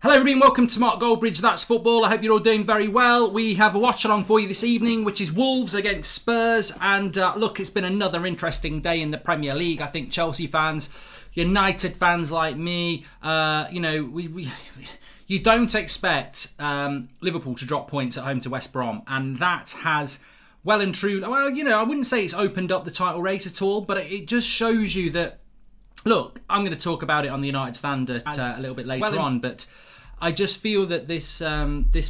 Hello everybody and welcome to Mark Goldbridge, That's Football. I hope you're all doing very well. We have a watch along for you this evening, which is Wolves against Spurs. And look, it's been another interesting day in the Premier League. I think Chelsea fans, United fans like me, you don't expect Liverpool to drop points at home to West Brom. And that has well and truly, I wouldn't say it's opened up the title race at all, but it just shows you that, look, I'm going to talk about it on the United Standard a little bit later on, but I just feel that this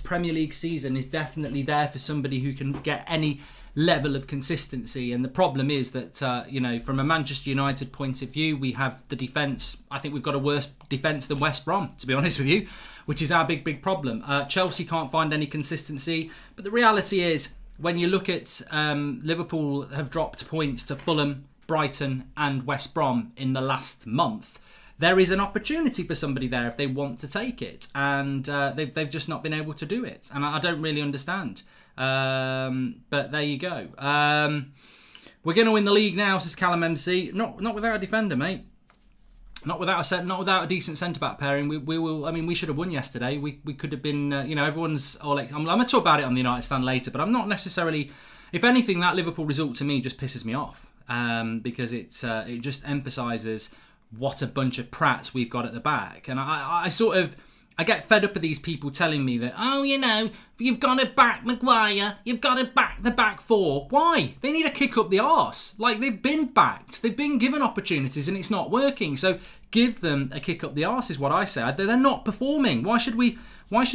Premier League season is definitely there for somebody who can get any level of consistency. And the problem is that, from a Manchester United point of view, we have the defence. I think we've got a worse defence than West Brom, to be honest with you, which is our big problem. Chelsea can't find any consistency. But the reality is, when you look at Liverpool have dropped points to Fulham, Brighton and West Brom in the last month, there is an opportunity for somebody there if they want to take it, and they've just not been able to do it, and I don't really understand. But there you go. We're going to win the league now, says Callum MC. Not without a defender, mate. Not without a decent centre back pairing. We will. I mean, we should have won yesterday. We could have been. Everyone's all like. I'm going to talk about it on the United Stand later, but I'm not necessarily. If anything, that Liverpool result to me just pisses me off, because it just emphasises what a bunch of prats we've got at the back. And I get fed up of these people telling me that, you've got to back Maguire, you've got to back the back four. Why? They need to kick up the arse. Like, they've been backed, they've been given opportunities and it's not working. So give them a kick up the arse is what I say. They're not performing. Why should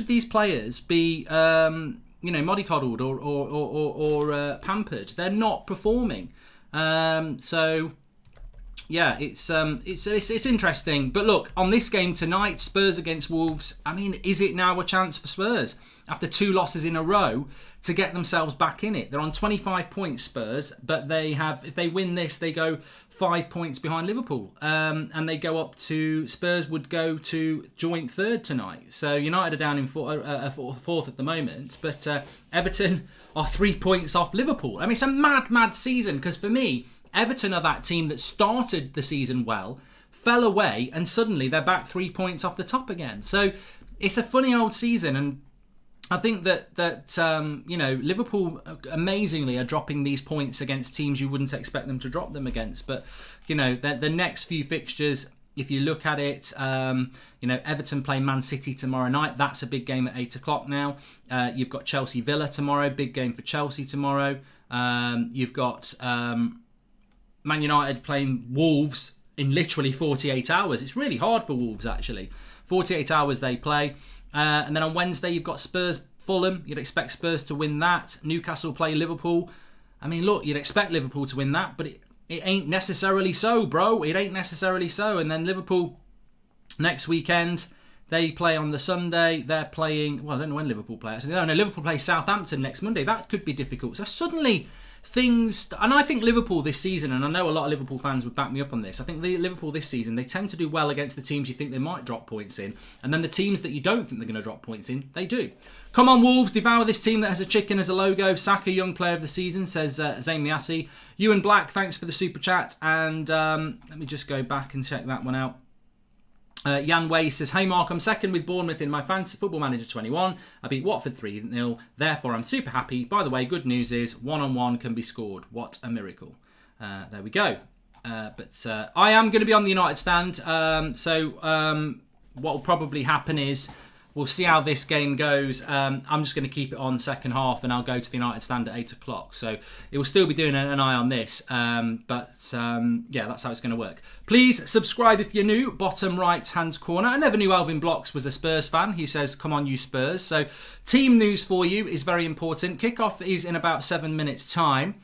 these players be mollycoddled or pampered? They're not performing. Yeah, it's interesting. But look, on this game tonight, Spurs against Wolves, I mean, is it now a chance for Spurs, after 2 losses in a row, to get themselves back in it? They're on 25 points, Spurs, but if they win this, they go 5 points behind Liverpool. And they go up to, Spurs would go to joint third tonight. So United are down in fourth at the moment, but Everton are 3 points off Liverpool. I mean, it's a mad season, because for me, Everton are that team that started the season well, fell away, and suddenly they're back 3 points off the top again. So it's a funny old season, and I think that Liverpool amazingly are dropping these points against teams you wouldn't expect them to drop them against. But the next few fixtures, if you look at it, Everton play Man City tomorrow night. That's a big game at 8 o'clock now. You've got Chelsea Villa tomorrow, big game for Chelsea tomorrow. You've got Man United playing Wolves in literally 48 hours. It's really hard for Wolves, actually. 48 hours they play. And then on Wednesday, you've got Spurs Fulham. You'd expect Spurs to win that. Newcastle play Liverpool. I mean, look, you'd expect Liverpool to win that, but it ain't necessarily so, bro. It ain't necessarily so. And then Liverpool next weekend, they play on the Sunday. They're playing, I don't know when Liverpool play. No, Liverpool play Southampton next Monday. That could be difficult. So suddenly things, and I think Liverpool this season, and I know a lot of Liverpool fans would back me up on this, I think Liverpool this season, they tend to do well against the teams you think they might drop points in, and then the teams that you don't think they're going to drop points in, they do. Come on, Wolves, devour this team that has a chicken as a logo. Saka, young player of the season, says Zayn Miassi. Ewan Black, thanks for the super chat, and let me just go back and check that one out. Jan Way says, hey Mark, I'm second with Bournemouth in my fantasy football manager 21. I beat Watford 3-0. Therefore, I'm super happy. By the way, good news is 1-on-1 can be scored. What a miracle. There we go. But I am going to be on the United Stand. What will probably happen is we'll see how this game goes. I'm just going to keep it on second half and I'll go to the United Stand at 8 o'clock. So it will still be doing an eye on this. That's how it's going to work. Please subscribe if you're new. Bottom right hand corner. I never knew Alvin Blocks was a Spurs fan. He says, come on, you Spurs. So team news for you is very important. Kickoff is in about 7 minutes time.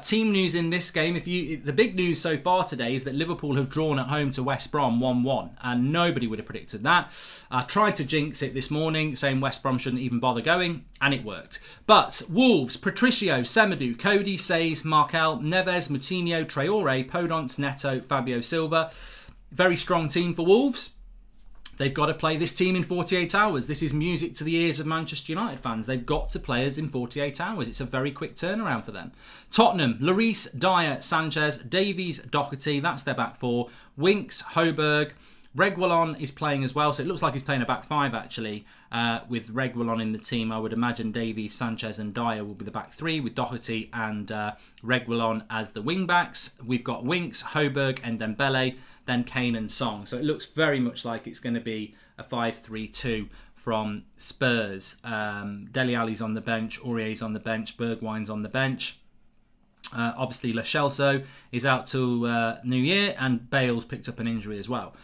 Team news in this game, the big news so far today is that Liverpool have drawn at home to West Brom 1-1, and nobody would have predicted that. I tried to jinx it this morning, saying West Brom shouldn't even bother going, and it worked. But Wolves, Patricio, Semedo, Cody, Says, Markel, Neves, Moutinho, Traore, Podence, Neto, Fabio Silva. Very strong team for Wolves. They've got to play this team in 48 hours. This is music to the ears of Manchester United fans. They've got to play us in 48 hours. It's a very quick turnaround for them. Tottenham, Lloris, Dyer, Sanchez, Davies, Doherty. That's their back four. Winks, Hoberg, Reguilon is playing as well, so it looks like he's playing a back five actually, with Reguilon in the team. I would imagine Davies, Sanchez and Dyer will be the back three, with Doherty and Reguilon as the wing backs. We've got Winks, Højbjerg and Dembele, then Kane and Song. So it looks very much like it's going to be a 5-3-2 from Spurs. Dele Alli's on the bench, Aurier's on the bench, Bergwijn's on the bench. Obviously, Lo Celso is out till New Year, and Bale's picked up an injury as well.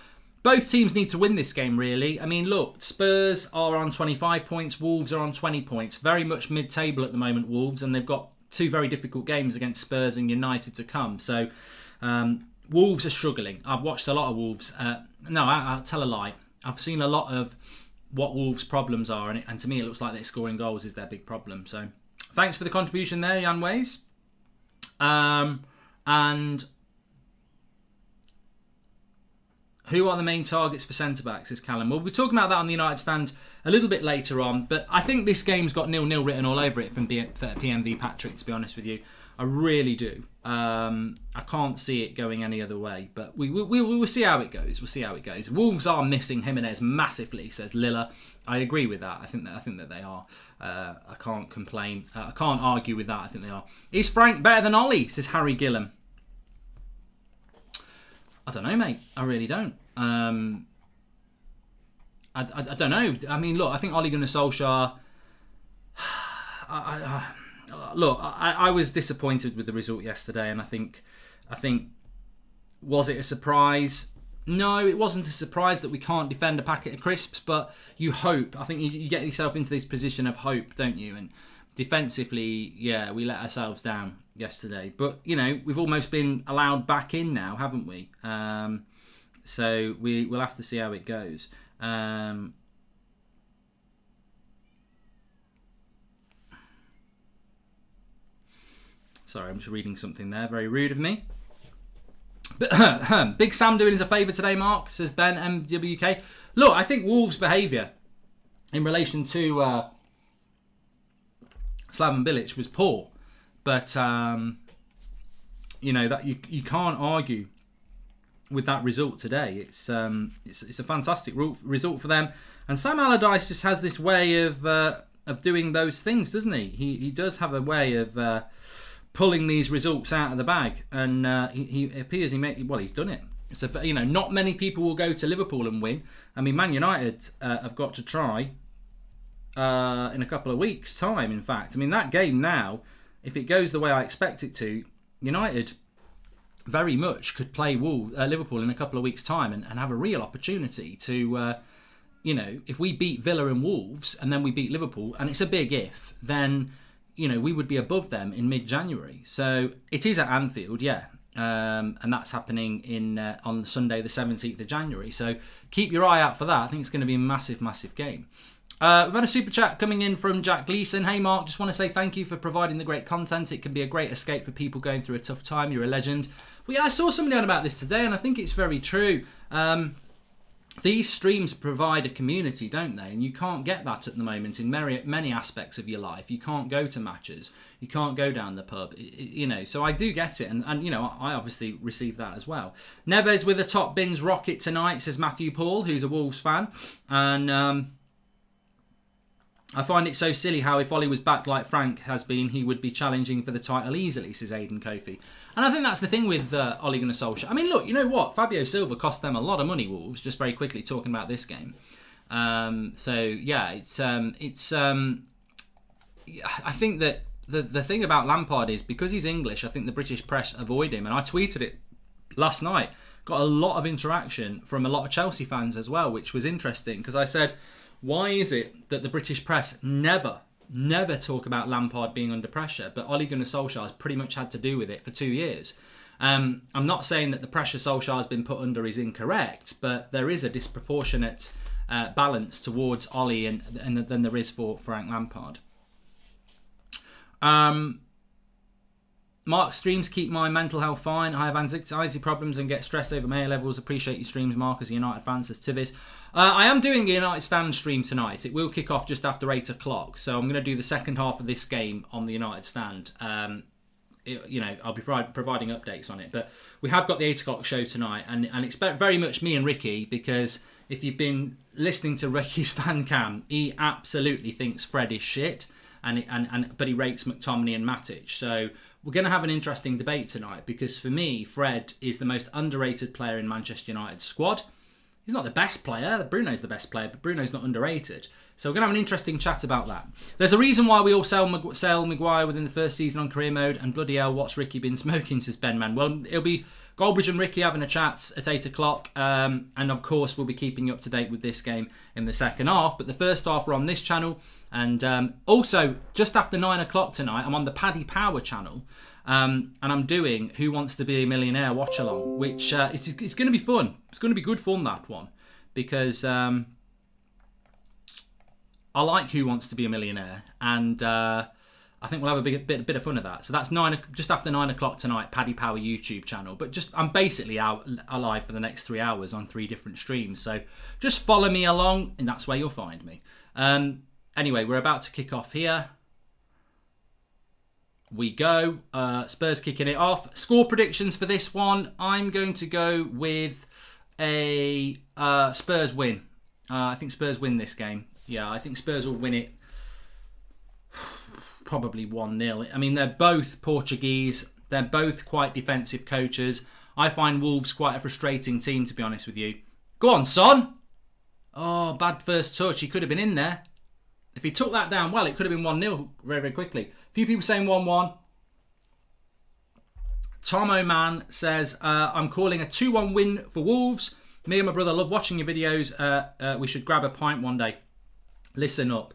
Both teams need to win this game, really. I mean, look, Spurs are on 25 points, Wolves are on 20 points. Very much mid-table at the moment, Wolves, and they've got two very difficult games against Spurs and United to come. So, Wolves are struggling. I've watched a lot of Wolves. No, I'll tell a lie. I've seen a lot of what Wolves' problems are, and to me, it looks like they're scoring goals is their big problem. So, thanks for the contribution there, Jan Ways. And who are the main targets for centre-backs, is Callum. We'll be talking about that on the United stand a little bit later on, but I think this game's got 0-0 written all over it from PMV Patrick, to be honest with you. I really do. I can't see it going any other way, but we'll see how it goes. We'll see how it goes. Wolves are missing Jimenez massively, says Lilla. I agree with that. I think that they are. I can't complain. I can't argue with that. I think they are. Is Frank better than Ollie, says Harry Gillam. I don't know, mate. I really don't. I don't know. I mean, look, I think Ole Gunnar Solskjaer... I was disappointed with the result yesterday, and I think, was it a surprise? No, it wasn't a surprise that we can't defend a packet of crisps, but you hope. I think you get yourself into this position of hope, don't you? And defensively, yeah, we let ourselves down yesterday. But, you know, we've almost been allowed back in now, haven't we? So we'll have to see how it goes. Sorry, I'm just reading something there. Very rude of me. But, Big Sam doing us a favour today, Mark, says Ben MWK. Look, I think Wolves' behaviour in relation to Slaven Bilic was poor. But, you know, that you can't argue with that result today. It's a fantastic result for them. And Sam Allardyce just has this way of doing those things, doesn't he? He does have a way of... pulling these results out of the bag, and he appears he's done it. It's not many people will go to Liverpool and win. I mean, Man United have got to try in a couple of weeks' time. In fact, I mean that game now, if it goes the way I expect it to, United very much could play Liverpool in a couple of weeks' time and have a real opportunity to, if we beat Villa and Wolves and then we beat Liverpool, and it's a big if, then. We would be above them in mid-January. So it is at Anfield, yeah. And that's happening on Sunday, the 17th of January. So keep your eye out for that. I think it's going to be a massive, massive game. We've had a super chat coming in from Jack Gleeson. Hey, Mark, just want to say thank you for providing the great content. It can be a great escape for people going through a tough time. You're a legend. Well, yeah, I saw somebody on about this today, and I think it's very true. These streams provide a community, don't they? And you can't get that at the moment in many aspects of your life. You can't go to matches. You can't go down the pub. So I do get it. And I obviously receive that as well. Neves with a top bins rocket tonight, says Matthew Paul, who's a Wolves fan. And I find it so silly how if Ollie was back like Frank has been, he would be challenging for the title easily, says Aidan Kofi. And I think that's the thing with Ole Gunnar Solskjaer. I mean, look, you know what? Fabio Silva cost them a lot of money, Wolves, just very quickly talking about this game. I think that the thing about Lampard is, because he's English, I think the British press avoid him. And I tweeted it last night. Got a lot of interaction from a lot of Chelsea fans as well, which was interesting, because I said... Why is it that the British press never talk about Lampard being under pressure, but Ole Gunnar Solskjaer has pretty much had to do with it for 2 years? I'm not saying that the pressure Solskjaer has been put under is incorrect, but there is a disproportionate balance towards Ole than there is for Frank Lampard. Mark, streams keep my mental health fine. I have anxiety problems and get stressed over my A levels. Appreciate your streams, Mark, as a United fan, says Tivis. I am doing a United stand stream tonight. It will kick off just after 8 o'clock. So I'm going to do the second half of this game on the United stand. I'll be providing updates on it. But we have got the 8 o'clock show tonight, and it's very much me and Ricky, because if you've been listening to Ricky's fan cam, he absolutely thinks Fred is shit, but he rates McTominay and Matic. So we're going to have an interesting debate tonight, because for me, Fred is the most underrated player in Manchester United's squad. He's not the best player. Bruno's the best player, but Bruno's not underrated. So we're going to have an interesting chat about that. There's a reason why we all sell Maguire within the first season on career mode, and bloody hell, what's Ricky been smoking, says Ben Man. Well, it'll be Goldbridge and Ricky having a chat at 8 o'clock. And of course, we'll be keeping you up to date with this game in the second half. But the first half, we're on this channel. And also, just after 9 o'clock tonight, I'm on the Paddy Power channel. And I'm doing Who Wants to Be a Millionaire watch along, which it's going to be fun. It's going to be good fun, that one, because I like Who Wants to Be a Millionaire, and I think we'll have a bit of fun of that. So that's just after 9 o'clock tonight, Paddy Power YouTube channel. But I'm basically out alive for the next 3 hours on 3 different streams. So just follow me along, and that's where you'll find me. Anyway, we're about to kick off here. We go. Spurs kicking it off. Score predictions for this one. I'm going to go with a Spurs win. I think Spurs win this game. Yeah, I think Spurs will win it probably 1-0. I mean, they're both Portuguese. They're both quite defensive coaches. I find Wolves quite a frustrating team, to be honest with you. Go on, Son. Oh, bad first touch. He could have been in there. If he took that down well, it could have been 1-0 very, very quickly. A few people saying 1-1. Tom O'Man says, I'm calling a 2-1 win for Wolves. Me and my brother love watching your videos. We should grab a pint one day. Listen up.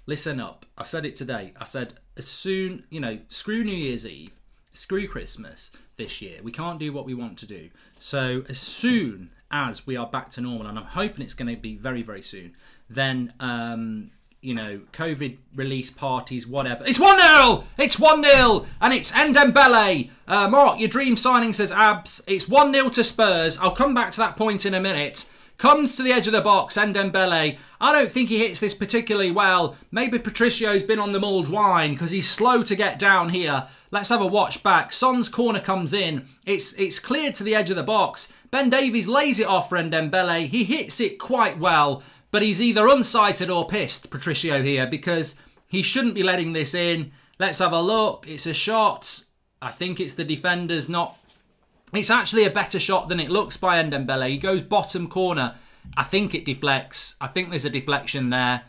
Listen up. I said it today. I said, as soon, screw New Year's Eve, screw Christmas this year. We can't do what we want to do. So as soon as we are back to normal, and I'm hoping it's going to be very, very soon, then... COVID release parties, whatever. It's 1-0! It's 1-0! And it's Ndembele. Mark, your dream signing, says Abs. It's 1-0 to Spurs. I'll come back to that point in a minute. Comes to the edge of the box, Ndembele. I don't think he hits this particularly well. Maybe Patricio's been on the mulled wine because he's slow to get down here. Let's have a watch back. Son's corner comes in. It's cleared to the edge of the box. Ben Davies lays it off for Ndembele. He hits it quite well. But he's either unsighted or pissed, Patricio here, because he shouldn't be letting this in. Let's have a look. It's a shot. I think it's the defender's not... It's actually a better shot than it looks by Ndembele. He goes bottom corner. I think it deflects. I think there's a deflection there.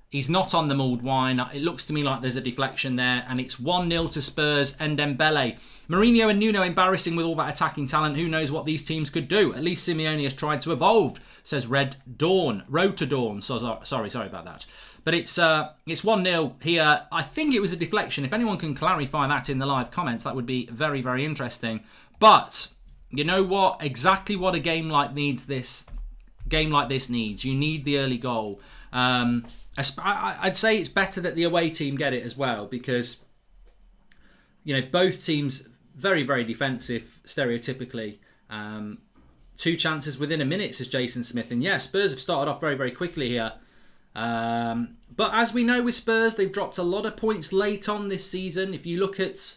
He's not on the mulled wine. It looks to me like there's a deflection there. And it's 1-0 to Spurs, Ndembele. Mourinho and Nuno embarrassing with all that attacking talent. Who knows what these teams could do? At least Simeone has tried to evolve, says Red Dawn. Road to Dawn. So, sorry about that. But it's 1-0 here. I think it was a deflection. If anyone can clarify that in the live comments, that would be very, very interesting. But you know what? Exactly what a game like this needs. You need the early goal. I'd say it's better that the away team get it as well, because both teams very, very defensive stereotypically. 2 chances within a minute, says Jason Smith. And yeah, Spurs have started off very, very quickly here. But as we know with Spurs, they've dropped a lot of points late on this season. If you look at...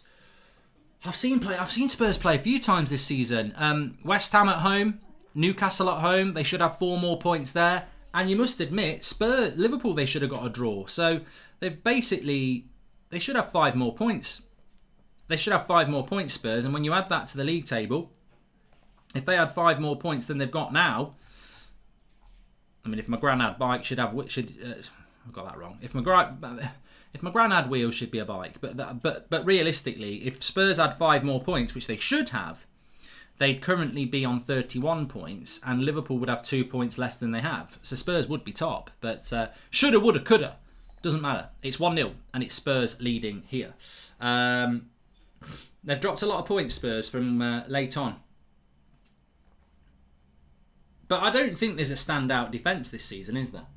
I've seen Spurs play a few times this season. West Ham at home, Newcastle at home. They should have 4 more points there. And you must admit, Liverpool, they should have got a draw. So they should have 5 more points. They should have 5 more points, Spurs. And when you add that to the league table, if they had 5 more points than they've got now, I mean, if my gran had bike, I got that wrong. If my gran had wheels, should be a bike. But realistically, if Spurs had 5 more points, which they should have, they'd currently be on 31 points, and Liverpool would have 2 points less than they have. So Spurs would be top. But shoulda, woulda, coulda. Doesn't matter. It's 1-0, and it's Spurs leading here. They've dropped a lot of points, Spurs, from late on. But I don't think there's a standout defence this season, is there?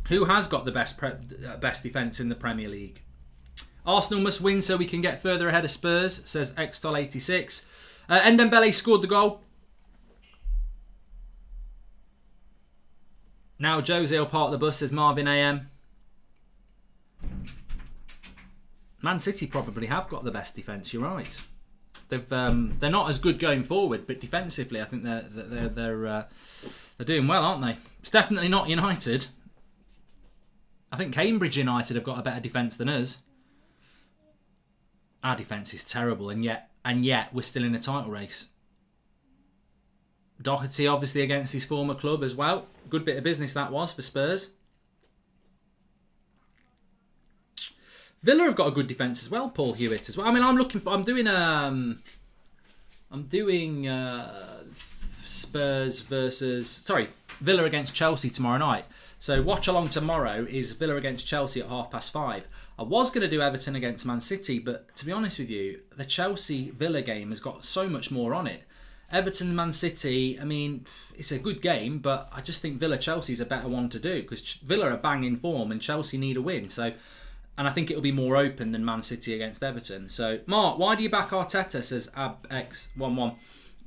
Who has got the best defence in the Premier League? Arsenal must win so we can get further ahead of Spurs, says Xtol86. Ndembele scored the goal. Now Jose will park the bus, says Marvin AM. Man City probably have got the best defence. You're right. They're not as good going forward, but defensively, I think they're doing well, aren't they? It's definitely not United. I think Cambridge United have got a better defence than us. Our defence is terrible, and yet we're still in a title race. Doherty obviously against his former club as well. Good bit of business that was for Spurs. Villa have got a good defence as well. Paul Hewitt as well. I mean, I'm doing Spurs versus Villa against Chelsea tomorrow night. So watch along tomorrow is Villa against Chelsea at 5:30. I was going to do Everton against Man City, but to be honest with you, the Chelsea-Villa game has got so much more on it. Everton-Man City, I mean, it's a good game, but I just think Villa-Chelsea is a better one to do because Villa are banging form and Chelsea need a win. And I think it'll be more open than Man City against Everton. So, Mark, why do you back Arteta, says AbX11.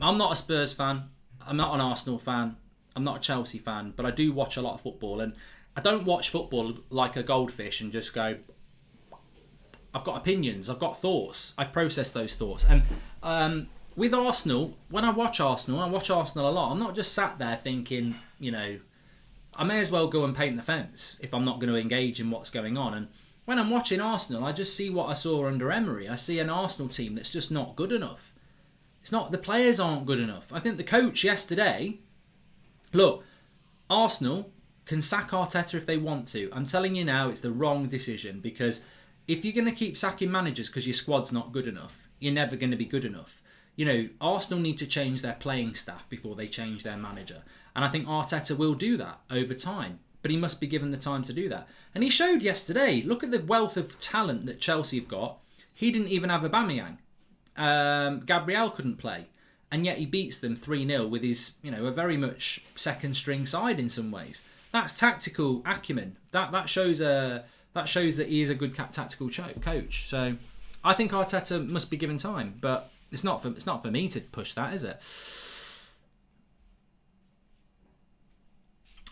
I'm not a Spurs fan. I'm not an Arsenal fan. I'm not a Chelsea fan. But I do watch a lot of football. And I don't watch football like a goldfish and just go, I've got opinions. I've got thoughts. I process those thoughts. And with Arsenal, when I watch Arsenal a lot. I'm not just sat there thinking, I may as well go and paint the fence if I'm not going to engage in what's going on. And when I'm watching Arsenal, I just see what I saw under Emery. I see an Arsenal team that's just not good enough. The players aren't good enough. I think the coach yesterday, look, Arsenal can sack Arteta if they want to. I'm telling you now, it's the wrong decision because if you're going to keep sacking managers because your squad's not good enough, you're never going to be good enough. Arsenal need to change their playing staff before they change their manager. And I think Arteta will do that over time. But he must be given the time to do that. And he showed yesterday, look at the wealth of talent that Chelsea have got. He didn't even have Aubameyang. Gabriel couldn't play. And yet he beats them 3-0 with his, a very much second string side in some ways. That's tactical acumen. That shows that he is a good tactical coach. So I think Arteta must be given time. But it's not for me to push that, is it?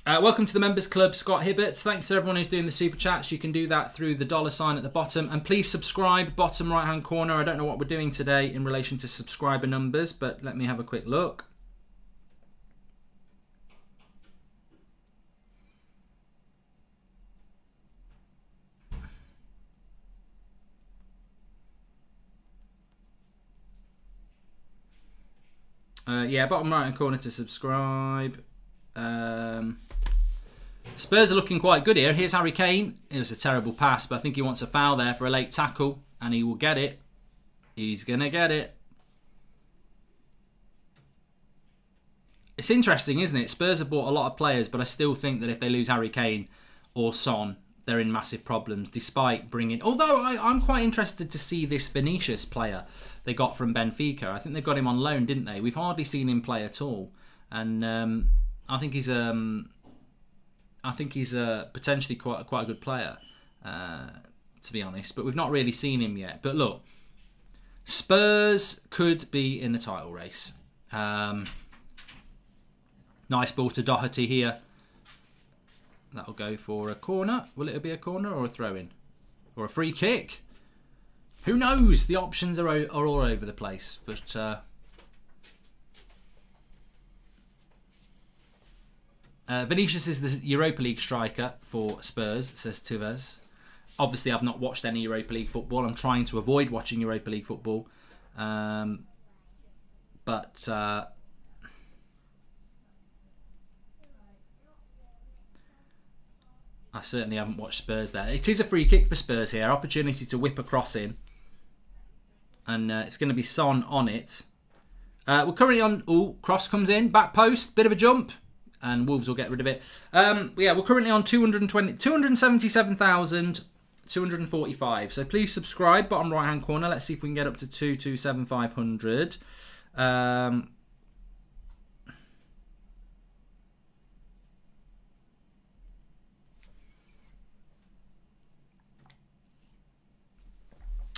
Welcome to the Members Club, Scott Hibbert. Thanks to everyone who's doing the super chats. You can do that through the $sign at the bottom. And please subscribe, bottom right hand corner. I don't know what we're doing today in relation to subscriber numbers, but let me have a quick look. Bottom right hand corner to subscribe. Spurs are looking quite good here. Here's Harry Kane. It was a terrible pass, but I think he wants a foul there for a late tackle, and he will get it. He's going to get it. It's interesting, isn't it? Spurs have bought a lot of players, but I still think that if they lose Harry Kane or Son, they're in massive problems, despite bringing... Although I'm quite interested to see this Vinicius player they got from Benfica. I think they got him on loan, didn't they? We've hardly seen him play at all. And I think he's potentially quite a good player, to be honest. But we've not really seen him yet. But look, Spurs could be in the title race. Nice ball to Doherty here. That'll go for a corner. Will it be a corner or a throw-in? Or a free kick? Who knows? The options are all over the place. But Vinicius is the Europa League striker for Spurs, says Tevez. Obviously, I've not watched any Europa League football. I'm trying to avoid watching Europa League football. But I certainly haven't watched Spurs there. It is a free kick for Spurs here. Opportunity to whip a cross in. And it's going to be Son on it. We're currently on... Oh, cross comes in. Back post. Bit of a jump. And Wolves will get rid of it. We're currently on 277,245. So please subscribe. Bottom right hand corner. Let's see if we can get up to 227,500.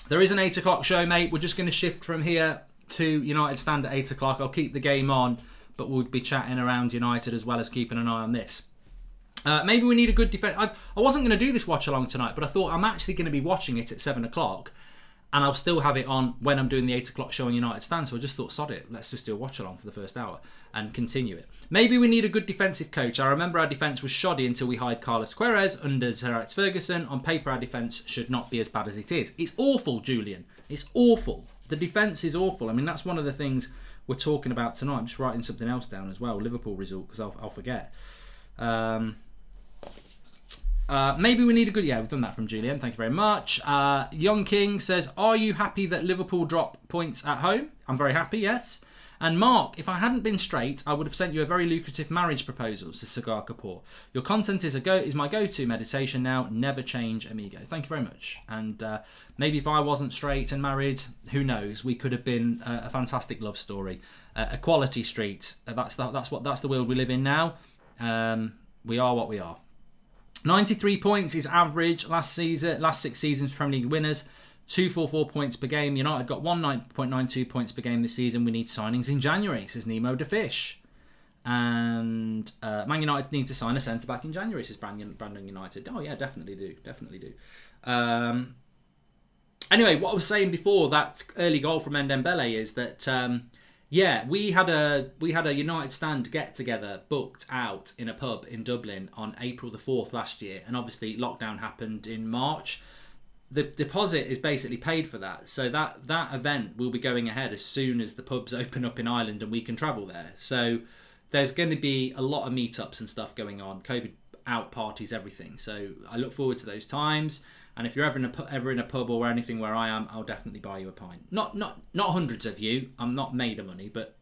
There is an 8 o'clock show, mate. We're just going to shift from here to United Stand at 8 o'clock. I'll keep the game on, but we'll be chatting around United as well as keeping an eye on this. Maybe we need a good defence. I wasn't going to do this watch along tonight, but I thought I'm actually going to be watching it at 7 o'clock, and I'll still have it on when I'm doing the 8 o'clock show on United Stand. So I just thought, sod it, let's just do a watch along for the first hour and continue it. Maybe we need a good defensive coach. I remember our defence was shoddy until we hired Carlos Queiroz under Sir Alex Ferguson. On paper, our defence should not be as bad as it is. It's awful, Julian. It's awful. The defence is awful. I mean, that's one of the things we're talking about tonight. I'm just writing something else down as well. Liverpool result, because I'll forget. Maybe we need a good... Yeah, we've done that from Julian. Thank you very much. Young King says, are you happy that Liverpool drop points at home? I'm very happy, yes. And Mark, if I hadn't been straight, I would have sent you a very lucrative marriage proposal, says Cigar Kapoor. Your content is my go-to meditation now. Never change, amigo. Thank you very much. And maybe if I wasn't straight and married, who knows? We could have been a fantastic love story. Equality Street. That's the world we live in now. We are what we are. 93 points is average last 6 seasons Premier League winners. 244 points per game. United got 19.92 points per game this season. We need signings in January, says Nemo the Fish. And Man United need to sign a centre-back in January, says Brandon United. Oh yeah, definitely do. Anyway, what I was saying before that early goal from Ndembele is that we had a United Stand get-together booked out in a pub in Dublin on April the 4th last year, and obviously lockdown happened in March. The deposit is basically paid for that, so that event will be going ahead as soon as the pubs open up in Ireland and we can travel there. So there's going to be a lot of meetups and stuff going on, COVID out parties, everything. So I look forward to those times. And if you're ever in a pub or anything where I am, I'll definitely buy you a pint. Not hundreds of you. I'm not made of money, but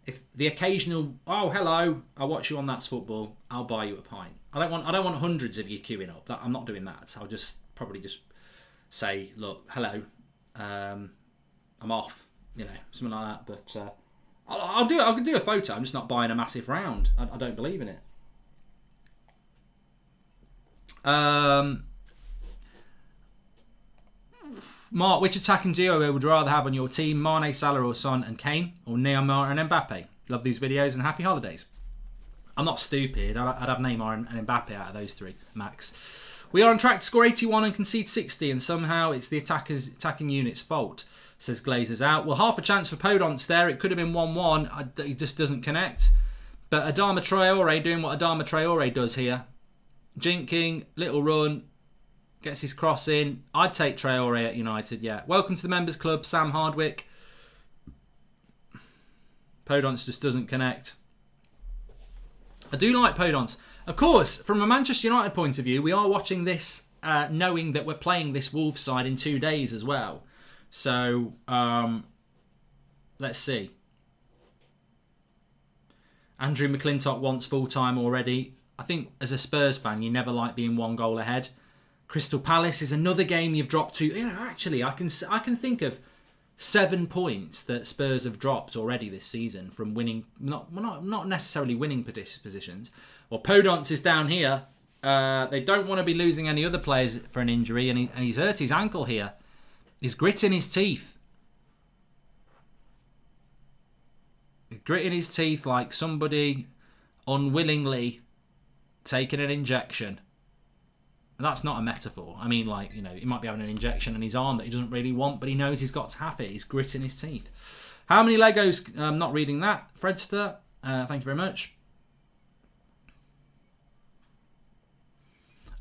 if the occasional, oh hello, I watch you on That's Football, I'll buy you a pint. I don't want hundreds of you queuing up. I'm not doing that. So I'll probably just say, look, hello, I'm off, something like that. But I'll do it. I can do a photo. I'm just not buying a massive round. I don't believe in it. Mark, which attacking duo would you rather have on your team? Mane, Salah or Son and Kane? Or Neymar and Mbappe? Love these videos and happy holidays. I'm not stupid. I'd have Neymar and Mbappe out of those three, max. We are on track to score 81 and concede 60, and somehow it's the attacking unit's fault, says Glazers out. Well, half a chance for Podence there. It could have been 1-1. He just doesn't connect. But Adama Traore doing what Adama Traore does here. Jinking, little run. Gets his cross in. I'd take Traore at United, yeah. Welcome to the members club, Sam Hardwick. Podence just doesn't connect. I do like Podence. Of course, from a Manchester United point of view, we are watching this knowing that we're playing this Wolves side in 2 days as well. So, let's see. Andrew McClintock wants full-time already. I think as a Spurs fan, you never like being 1 goal ahead. Crystal Palace is another game you've dropped to. Actually, I can think of 7 points that Spurs have dropped already this season from winning, not necessarily winning positions. Well, Podence is down here. They don't want to be losing any other players for an injury, and he's hurt his ankle here. He's gritting his teeth. He's gritting his teeth like somebody unwillingly taking an injection. And that's not a metaphor. I mean, he might be having an injection in his arm that he doesn't really want, but he knows he's got to have it. He's gritting his teeth. How many Legos? I'm not reading that. Fredster, thank you very much.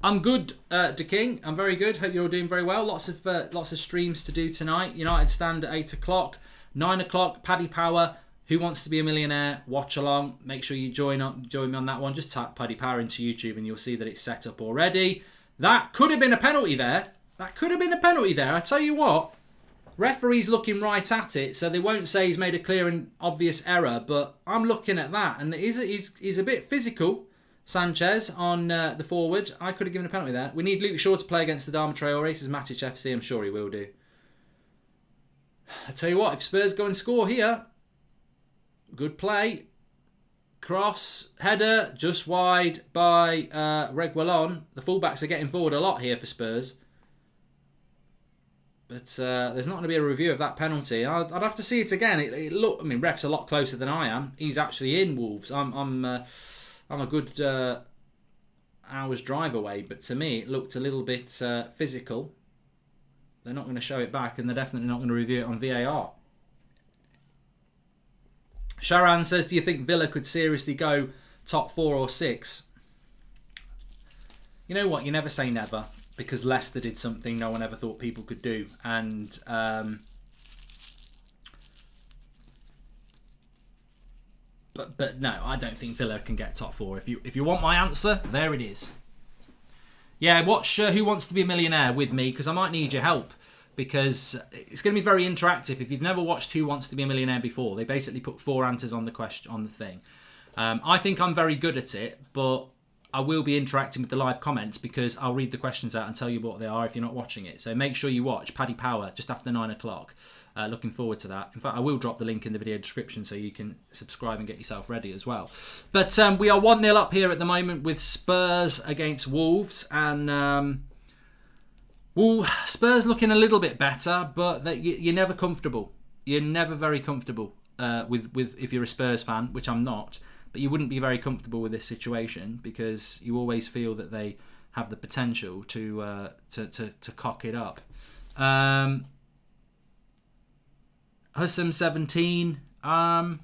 I'm good, De King. I'm very good. Hope you're all doing very well. Lots of streams to do tonight. United Stand at 8 o'clock. 9 o'clock, Paddy Power. Who Wants to Be a Millionaire? Watch along. Make sure you join me on that one. Just type Paddy Power into YouTube and you'll see that it's set up already. That could have been a penalty there. I tell you what, referee's looking right at it, so they won't say he's made a clear and obvious error, but I'm looking at that, and he's a bit physical, Sanchez, on the forward. I could have given a penalty there. We need Luke Shaw to play against the Adama Traore, says Matic FC. I'm sure he will do. I tell you what, if Spurs go and score here, good play. Cross, header, just wide by Reguilon. The fullbacks are getting forward a lot here for Spurs. But there's not going to be a review of that penalty. I'd have to see it again. Ref's a lot closer than I am. He's actually in Wolves. I'm a good hour's drive away, but to me it looked a little bit physical. They're not going to show it back, and they're definitely not going to review it on VAR. Sharan says, do you think Villa could seriously go top 4 or 6? You know what? You never say never, because Leicester did something no one ever thought people could do. And but no, I don't think Villa can get top 4. If you want my answer, there it is. Yeah, watch Who Wants to Be a Millionaire with me, because I might need your help. Because it's going to be very interactive. If you've never watched Who Wants to Be a Millionaire before, they basically put 4 answers on the question on the thing. I think I'm very good at it, but I will be interacting with the live comments because I'll read the questions out and tell you what they are if you're not watching it. So make sure you watch Paddy Power just after 9 o'clock. Looking forward to that. In fact, I will drop the link in the video description so you can subscribe and get yourself ready as well. But we are 1-0 up here at the moment with Spurs against Wolves. And Spurs looking a little bit better, but you're never comfortable. You're never very comfortable with if you're a Spurs fan, which I'm not. But you wouldn't be very comfortable with this situation because you always feel that they have the potential to cock it up. Hussam 17. I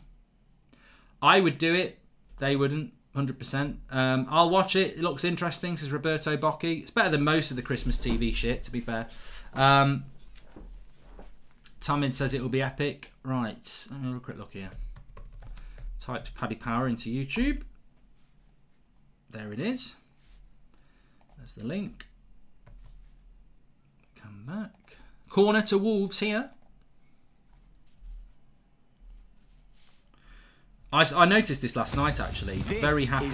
would do it. They wouldn't. 100%. I'll watch it. It looks interesting, says Roberto Bocchi. It's better than most of the Christmas TV shit, to be fair. Tamid says it will be epic. Right, let me have a quick look here. Typed Paddy Power into YouTube. There it is. There's the link. Come back. Corner to Wolves here. I noticed this last night, actually. Very happy.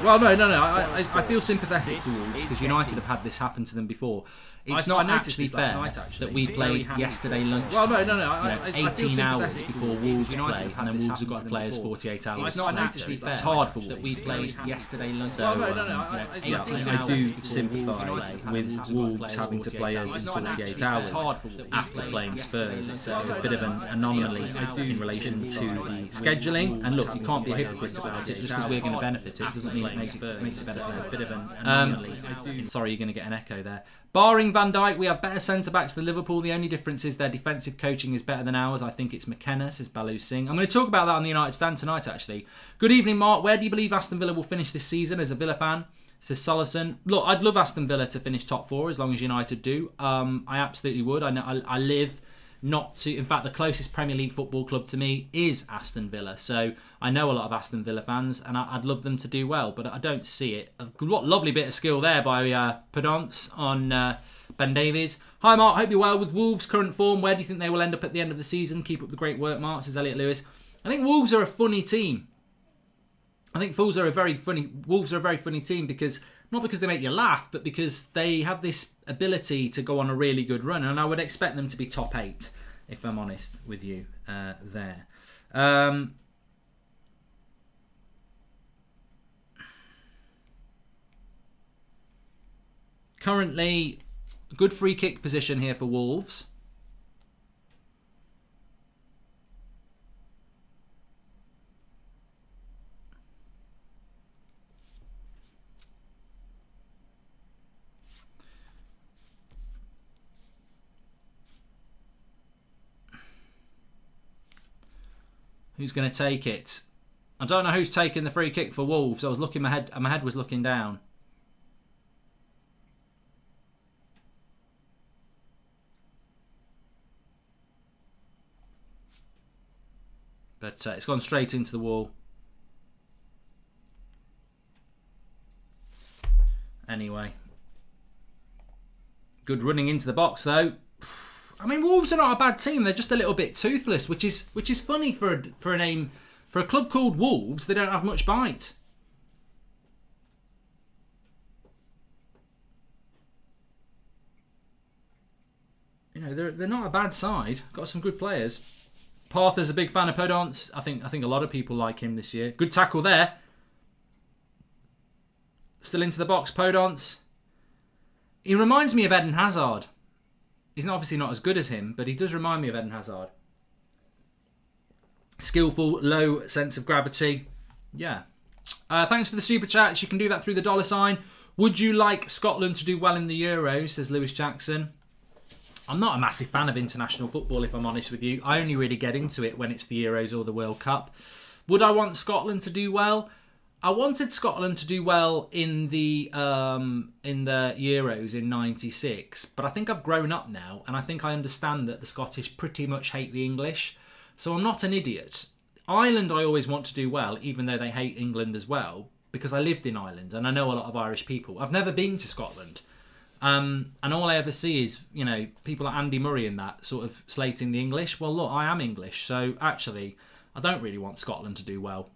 Well, no. I feel sympathetic to Wolves because United have had this happen to them before. It's not actually fair that we played yesterday lunchtime. Well, no. 18 hours before Wolves play, and then Wolves have got to play us 48 hours. It's not actually fair. It's hard for Wolves that we played yesterday lunchtime. I do sympathise with Wolves having to play us in 48 hours after playing Spurs. It's a bit of an anomaly in relation to the scheduling. And look, you can't be a hypocrite about it just because we're going to benefit. It doesn't mean it makes it better. It's a bit of an anomaly. Sorry, you're going to get an echo there. Barring Van Dijk, we have better centre-backs than Liverpool. The only difference is their defensive coaching is better than ours. I think it's McKenna, says Balu Singh. I'm going to talk about that on the United Stand tonight, actually. Good evening, Mark. Where do you believe Aston Villa will finish this season as a Villa fan? Says Solison. Look, I'd love Aston Villa to finish top 4 as long as United do. I absolutely would. I know I live not to... In fact, the closest Premier League football club to me is Aston Villa. So I know a lot of Aston Villa fans, and I'd love them to do well, but I don't see it. What lovely bit of skill there by Podence on Ben Davies. Hi, Mark. Hope you're well. With Wolves' current form, where do you think they will end up at the end of the season? Keep up the great work, Mark, says Elliot Lewis. I think Wolves are a funny team. I think Wolves are a very funny team because... Not because they make you laugh, but because they have this ability to go on a really good run. And I would expect them to be top 8, if I'm honest with you, there. Currently, good free kick position here for Wolves. Who's going to take it? I don't know who's taking the free kick for Wolves. I was looking, my head was looking down. But it's gone straight into the wall. Anyway. Good running into the box, though. I mean, Wolves are not a bad team. They're just a little bit toothless, which is funny for a club called Wolves. They don't have much bite. You know, they're not a bad side. Got some good players. Parther's a big fan of Podence. I think a lot of people like him this year. Good tackle there. Still into the box, Podence. He reminds me of Eden Hazard. He's obviously not as good as him, but he does remind me of Eden Hazard. Skillful, low sense of gravity. Yeah. Thanks for the super chats. You can do that through the $. Would you like Scotland to do well in the Euros, says Lewis Jackson? I'm not a massive fan of international football, if I'm honest with you. I only really get into it when it's the Euros or the World Cup. Would I want Scotland to do well? I wanted Scotland to do well in the Euros in '96, but I think I've grown up now, and I think I understand that the Scottish pretty much hate the English. So I'm not an idiot. Ireland, I always want to do well, even though they hate England as well, because I lived in Ireland and I know a lot of Irish people. I've never been to Scotland. And all I ever see is, people like Andy Murray and that sort of slating the English. Well, look, I am English, so actually, I don't really want Scotland to do well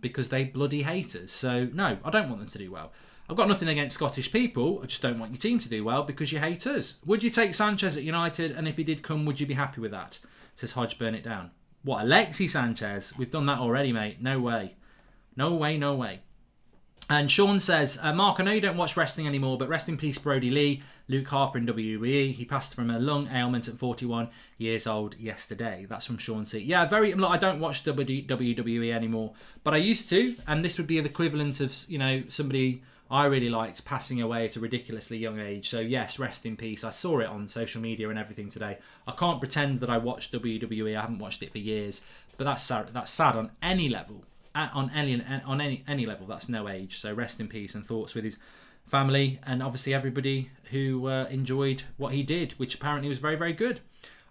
because they bloody hate us. So, no, I don't want them to do well. I've got nothing against Scottish people. I just don't want your team to do well because you hate us. Would you take Sanchez at United? And if he did come, would you be happy with that? Says Hodge, burn it down. What, Alexis Sanchez? We've done that already, mate. No way. No way, no way. And Sean says, Mark, I know you don't watch wrestling anymore, but rest in peace Brody Lee, Luke Harper in WWE. He passed from a lung ailment at 41 years old yesterday. That's from Sean C. Yeah, I don't watch WWE anymore, but I used to, and this would be the equivalent of, somebody I really liked passing away at a ridiculously young age. So yes, rest in peace. I saw it on social media and everything today. I can't pretend that I watched WWE. I haven't watched it for years, but that's sad on any level. On any level, that's no age. So rest in peace and thoughts with his family and obviously everybody who enjoyed what he did, which apparently was very, very good.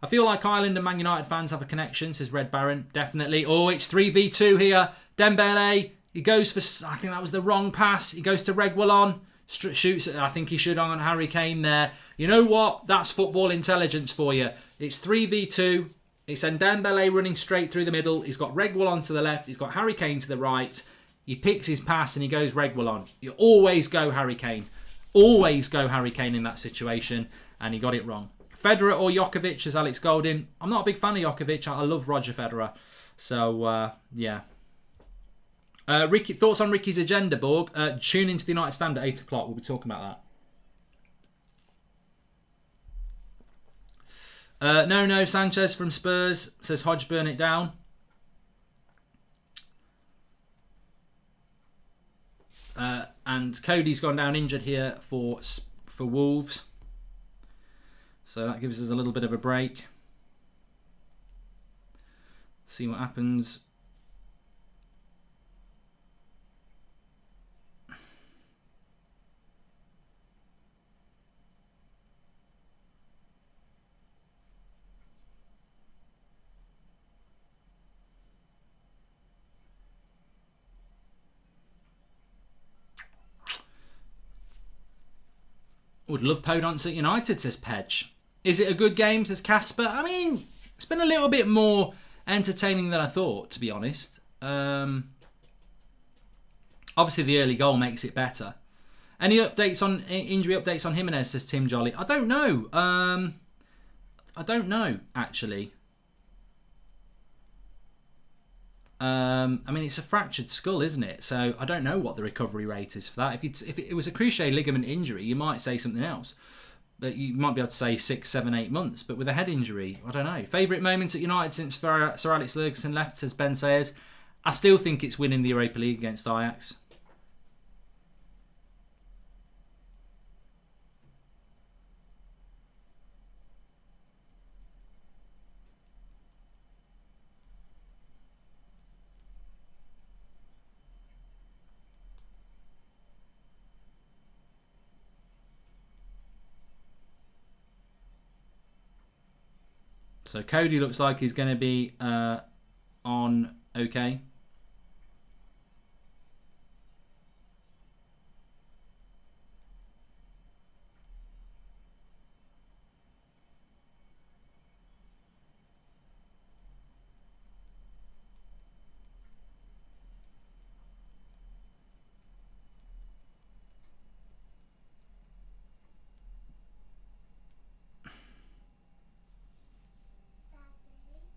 I feel like Ireland and Man United fans have a connection, says Red Baron. Definitely. Oh, it's 3v2 here. Dembele, he goes for, I think that was the wrong pass. He goes to Reguilon, shoots, I think he should on Harry Kane there. You know what? That's football intelligence for you. It's 3v2. It's Dembele running straight through the middle. He's got Reguilon to the left. He's got Harry Kane to the right. He picks his pass and he goes Reguilon. You always go Harry Kane. Always go Harry Kane in that situation. And he got it wrong. Federer or Djokovic, as Alex Goldin. I'm not a big fan of Djokovic. I love Roger Federer. So, yeah. Ricky, thoughts on Ricky's agenda, Borg? Tune into the United Stand at 8 o'clock. We'll be talking about that. No, Sanchez from Spurs, says Hodge, burn it down. And Cody's gone down injured here for Wolves. So that gives us a little bit of a break. See what happens. Would love Podence at United, says Pedge. Is it a good game, says Casper? I mean, it's been a little bit more entertaining than I thought, to be honest. Obviously, the early goal makes it better. Any updates on injury updates on Jimenez, says Tim Jolly? I don't know. I don't know, actually. I mean, it's a fractured skull, isn't it? So I don't know what the recovery rate is for that. If it was a cruciate ligament injury, you might say something else. But you might be able to say 6, 7, 8 months. But with a head injury, I don't know. Favourite moment at United since Sir Alex Ferguson left, says Ben Sayers. I still think it's winning the Europa League against Ajax. So Cody looks like he's going to be on okay.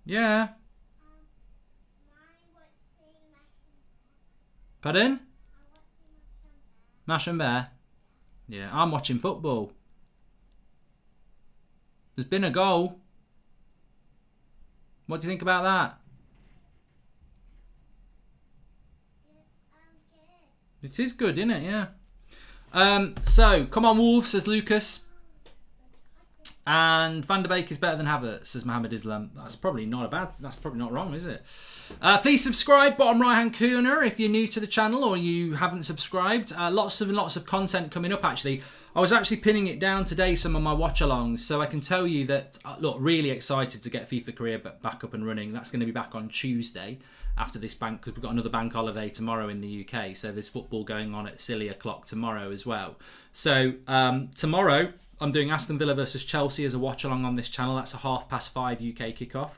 Yeah. Pardon? Mash and Bear? Yeah, I'm watching football. There's been a goal. What do you think about that? It is good, isn't it? Yeah. So, come on Wolves, says Lucas. And Van der Beek is better than Havertz, says Mohammed Islam. That's probably not wrong, is it? Please subscribe, bottom right hand corner, if you're new to the channel or you haven't subscribed. Lots of content coming up, actually. I was actually pinning it down today, some of my watch-alongs, so I can tell you that, look, really excited to get FIFA Career back up and running. That's going to be back on Tuesday after this bank, because we've got another bank holiday tomorrow in the UK, so there's football going on at silly o'clock tomorrow as well. So tomorrow, I'm doing Aston Villa versus Chelsea as a watch-along on this channel. That's a 5:30 UK kickoff.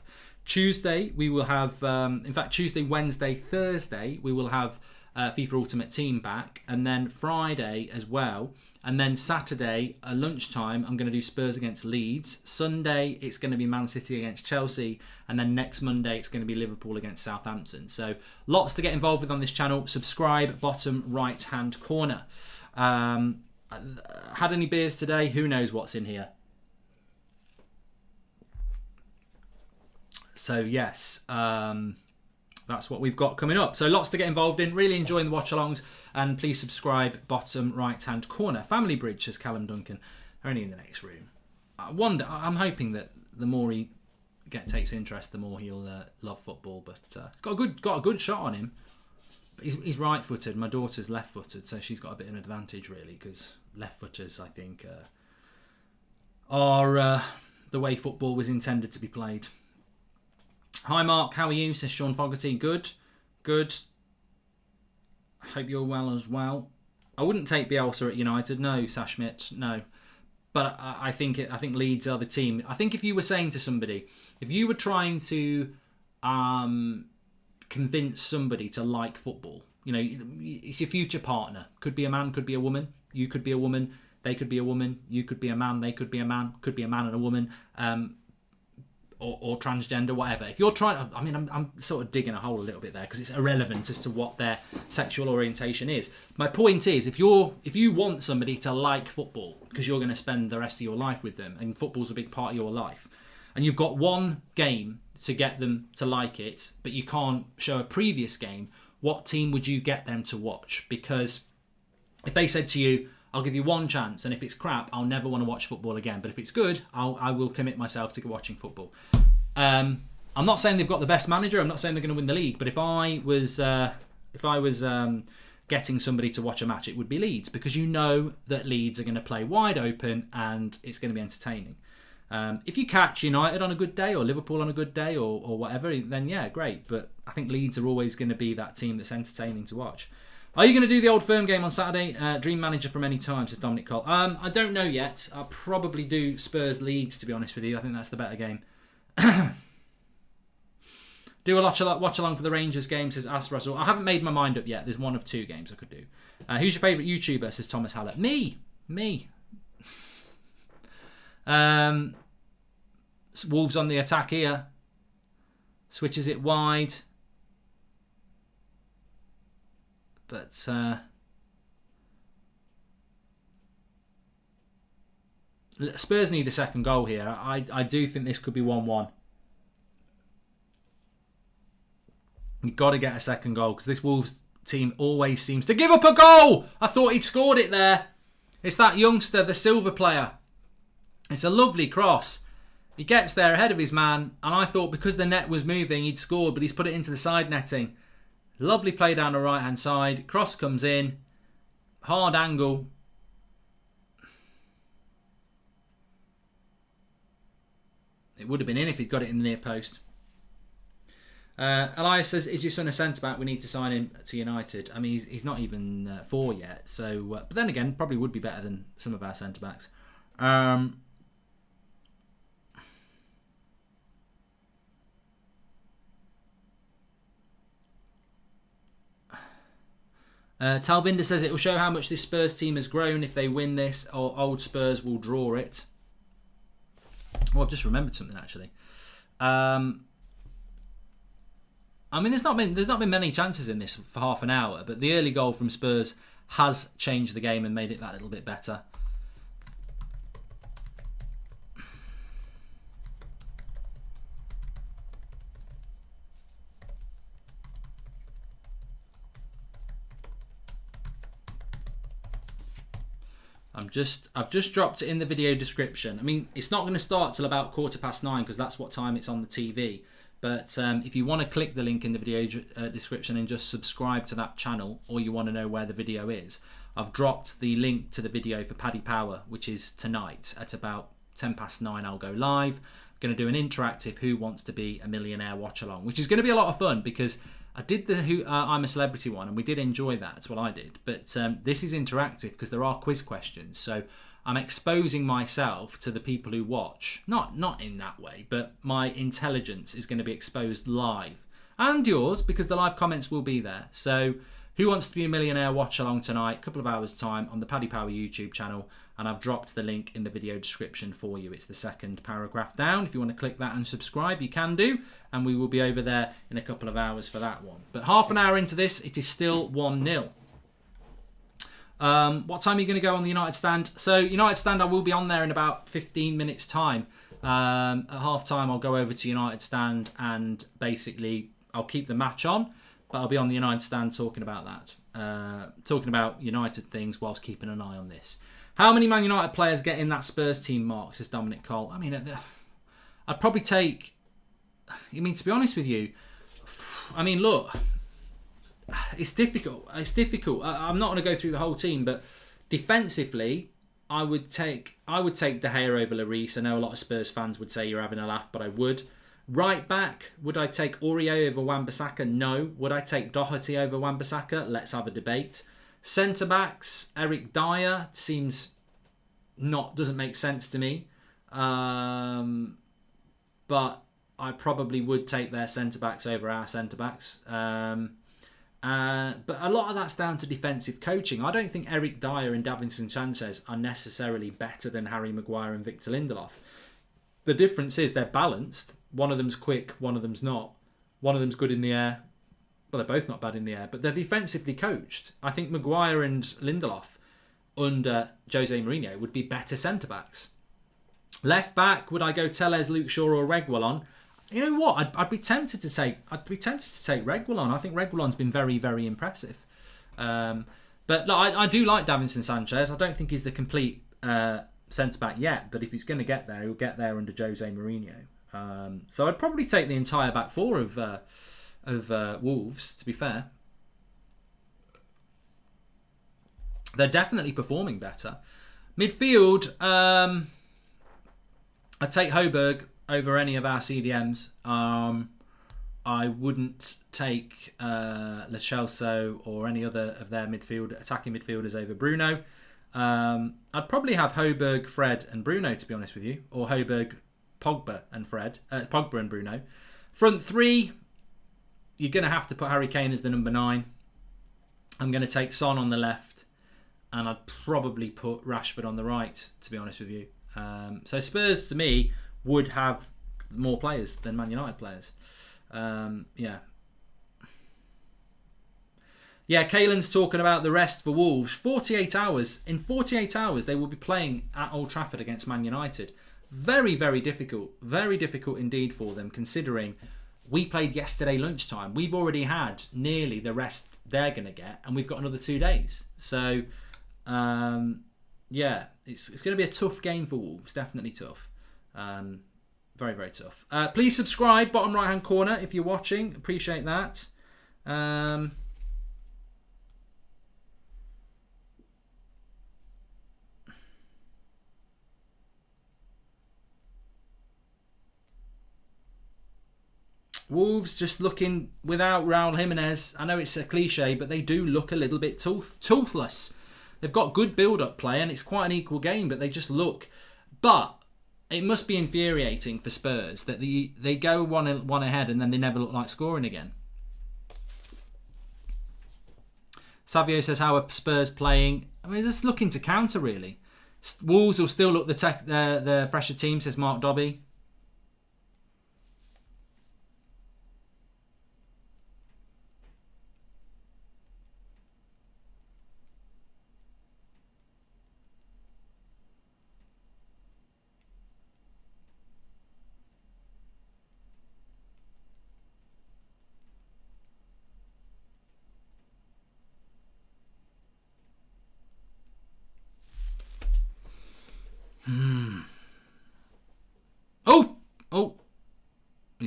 Tuesday, we will have, in fact, Tuesday, Wednesday, Thursday, we will have FIFA Ultimate Team back. And then Friday as well. And then Saturday, at lunchtime, I'm going to do Spurs against Leeds. Sunday, it's going to be Man City against Chelsea. And then next Monday, it's going to be Liverpool against Southampton. So lots to get involved with on this channel. Subscribe, bottom right-hand corner. Had any beers today? Who knows what's in here? So yes, that's what we've got coming up. So lots to get involved in. Really enjoying the watch-alongs. And please subscribe, bottom right-hand corner. Family Bridge, says Callum Duncan. Only in the next room. I'm hoping that the more he takes interest, the more he'll love football. But he's got a good shot on him. But he's right-footed. My daughter's left-footed, so she's got a bit of an advantage, really, because left-footers, I think, are the way football was intended to be played. Hi Mark, how are you? Says Sean Fogarty. Good. I hope you're well as well. I wouldn't take Bielsa at United. No, Sashmit. No. But I think Leeds are the team. I think if you were saying to somebody, if you were trying to convince somebody to like football, you know, it's your future partner. Could be a man, could be a woman. You could be a woman. They could be a woman. You could be a man. They could be a man. Could be a man and a woman. Or transgender, whatever. If you're trying to, I mean, I'm sort of digging a hole a little bit there because it's irrelevant as to what their sexual orientation is. My point is, if you want somebody to like football because you're going to spend the rest of your life with them, and football's a big part of your life, and you've got one game to get them to like it, but you can't show a previous game, what team would you get them to watch? Because if they said to you, I'll give you one chance, and if it's crap, I'll never want to watch football again. But if it's good, I will commit myself to watching football. I'm not saying they've got the best manager. I'm not saying they're going to win the league. But if I was getting somebody to watch a match, it would be Leeds, because you know that Leeds are going to play wide open and it's going to be entertaining. If you catch United on a good day or Liverpool on a good day or whatever, then yeah, great. But I think Leeds are always going to be that team that's entertaining to watch. Are you going to do the Old Firm game on Saturday? Dream manager from any time, says Dominic Cole. I don't know yet. I'll probably do Spurs Leeds, to be honest with you. I think that's the better game. Do a watch along for the Rangers game, says As Russell. I haven't made my mind up yet. There's one of two games I could do. Who's your favourite YouTuber, says Thomas Hallett. Me. Wolves on the attack here. Switches it wide. But Spurs need a second goal here. I do think this could be 1-1. You've got to get a second goal because this Wolves team always seems to give up a goal. I thought he'd scored it there. It's that youngster, the Silva player. It's a lovely cross. He gets there ahead of his man, and I thought because the net was moving, he'd scored, but he's put it into the side netting. Lovely play down the right-hand side. Cross comes in. Hard angle. It would have been in if he'd got it in the near post. Elias says, is your son a centre-back? We need to sign him to United. I mean, he's not even 4 yet. So, but then again, probably would be better than some of our centre-backs. Talbinder says it will show how much this Spurs team has grown if they win this, or old Spurs will draw it. Oh, I've just remembered something actually. I mean, there's not been many chances in this for half an hour, but the early goal from Spurs has changed the game and made it that little bit better. I've just dropped it in the video description. I mean, it's not going to start till about 9:15 because that's what time it's on the TV. But if you want to click the link in the video description and just subscribe to that channel, or you want to know where the video is, I've dropped the link to the video for Paddy Power, which is tonight at about 9:10. I'll go live. I'm going to do an interactive Who Wants to Be a Millionaire watch along, which is going to be a lot of fun because I did the I'm a Celebrity one and we did enjoy that. That's what I did. But this is interactive because there are quiz questions. So I'm exposing myself to the people who watch. Not in that way, but my intelligence is going to be exposed live. And yours, because the live comments will be there. So Who Wants to Be a Millionaire watch along tonight, couple of hours time on the Paddy Power YouTube channel. And I've dropped the link in the video description for you. It's the second paragraph down. If you want to click that and subscribe, you can do. And we will be over there in a couple of hours for that one. But half an hour into this, it is still 1-0. What time are you going to go on the United stand? So United stand, I will be on there in about 15 minutes time. At half time, I'll go over to United stand and basically I'll keep the match on. But I'll be on the United stand talking about that. Talking about United things whilst keeping an eye on this. How many Man United players get in that Spurs team, Mark, says Dominic Cole. I mean, I'd probably take... I mean, to be honest with you, I mean, look, it's difficult. It's difficult. I'm not going to go through the whole team, but defensively, I would take De Gea over Lloris. I know a lot of Spurs fans would say you're having a laugh, but I would. Right back, would I take Aurier over Wan-Bissaka? No. Would I take Doherty over Wan-Bissaka? Let's have a debate. Centre backs, Eric Dyer doesn't make sense to me. But I probably would take their centre backs over our centre backs. But a lot of that's down to defensive coaching. I don't think Eric Dyer and Davinson Sanchez are necessarily better than Harry Maguire and Victor Lindelof. The difference is they're balanced. One of them's quick, one of them's not. One of them's good in the air. Well, they're both not bad in the air, but they're defensively coached. I think Maguire and Lindelof under Jose Mourinho would be better centre-backs. Left back, would I go Telles, Luke Shaw or Reguilon? You know what? I'd be tempted to take Reguilon. I think Reguilon's been very, very impressive. But look, I do like Davinson Sanchez. I don't think he's the complete centre-back yet, but if he's going to get there, he'll get there under Jose Mourinho. So I'd probably take the entire back four of Wolves, to be fair. They're definitely performing better. Midfield, I'd take Højbjerg over any of our CDMs. I wouldn't take Lo Celso or any other of their attacking midfielders over Bruno. I'd probably have Højbjerg, Fred and Bruno, to be honest with you. Or Højbjerg, Pogba and Pogba and Bruno. Front three, you're going to have to put Harry Kane as the number 9. I'm going to take Son on the left. And I'd probably put Rashford on the right, to be honest with you. So Spurs, to me, would have more players than Man United players. Yeah, Kaelin's talking about the rest for Wolves. 48 hours. In 48 hours, they will be playing at Old Trafford against Man United. Very, very difficult. Very difficult indeed for them, considering we played yesterday lunchtime. We've already had nearly the rest they're going to get, and we've got another 2 days. So, yeah, it's going to be a tough game for Wolves. Definitely tough. Very, very tough. Please subscribe, bottom right-hand corner, if you're watching. Appreciate that. Wolves just looking without Raul Jimenez. I know it's a cliche, but they do look a little bit toothless. They've got good build-up play, and it's quite an equal game, but they just look. But it must be infuriating for Spurs that they go one ahead and then they never look like scoring again. Savio says, how are Spurs playing? I mean, just looking to counter, really. Wolves will still look the fresher team, says Mark Dobby.